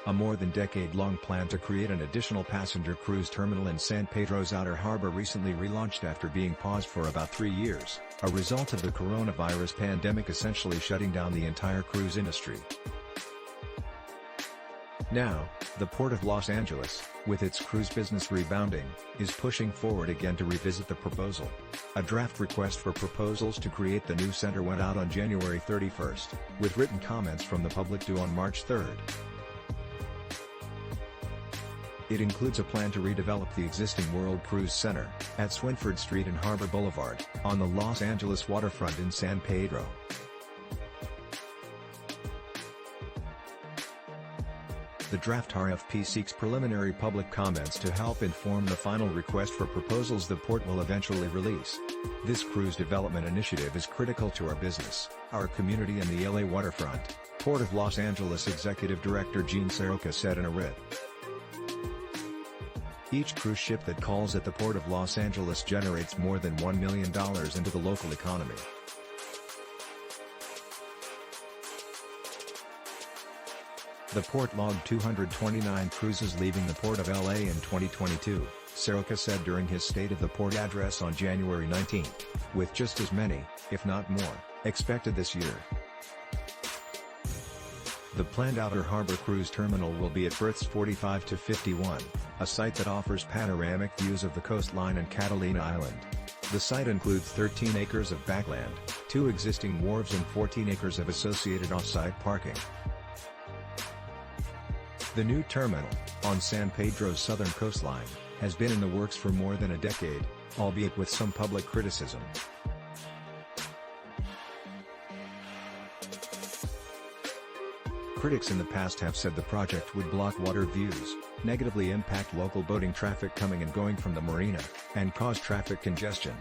A more than decade-long plan to create an additional passenger cruise terminal in San Pedro's outer harbor recently relaunched after being paused for about 3 years, a result of the coronavirus pandemic essentially shutting down the entire cruise industry. Now, the Port of Los Angeles, with its cruise business rebounding, is pushing forward again to revisit the proposal. A draft request for proposals to create the new center went out on January 31st, with written comments from the public due on March 3rd. It includes a plan to redevelop the existing World Cruise Center, at Swinford Street and Harbor Boulevard, on the Los Angeles waterfront in San Pedro. The draft RFP seeks preliminary public comments to help inform the final request for proposals the port will eventually release. This cruise development initiative is critical to our business, our community and the LA waterfront, Port of Los Angeles Executive Director Seroka said in a writ. Each cruise ship that calls at the Port of Los Angeles generates more than $1 million into the local economy. The port logged 229 cruises leaving the Port of LA in 2022, Seroka said during his State of the Port address on January 19, with just as many, if not more, expected this year. The planned outer harbor cruise terminal will be at Berths 45 to 51, a site that offers panoramic views of the coastline and Catalina Island. The site includes 13 acres of backland, 2 existing wharves and 14 acres of associated off-site parking. The new terminal, on San Pedro's southern coastline, has been in the works for more than a decade, albeit with some public criticism. Critics in the past have said the project would block water views, negatively impact local boating traffic coming and going from the marina, and cause traffic congestion.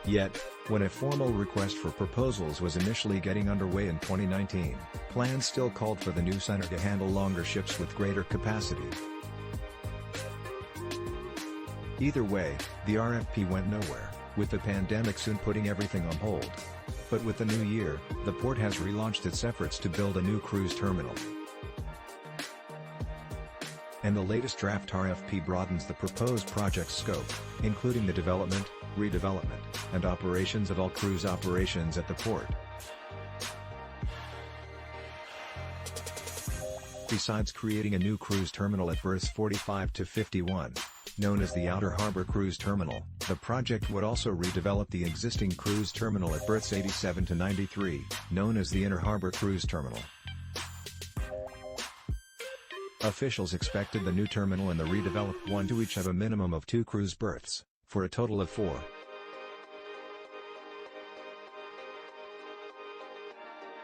Yet, when a formal request for proposals was initially getting underway in 2019, plans still called for the new center to handle longer ships with greater capacity. Either way, the RFP went nowhere, with the pandemic soon putting everything on hold. But with the new year, the port has relaunched its efforts to build a new cruise terminal. And the latest draft RFP broadens the proposed project's scope, including the development, redevelopment, and operations of all cruise operations at the port. Besides creating a new cruise terminal at Berths 45 to 51, known as the Outer Harbor Cruise Terminal, the project would also redevelop the existing cruise terminal at Berths 87 to 93, known as the Inner Harbor Cruise Terminal. Officials expected the new terminal and the redeveloped one to each have a minimum of 2 cruise berths, for a total of 4.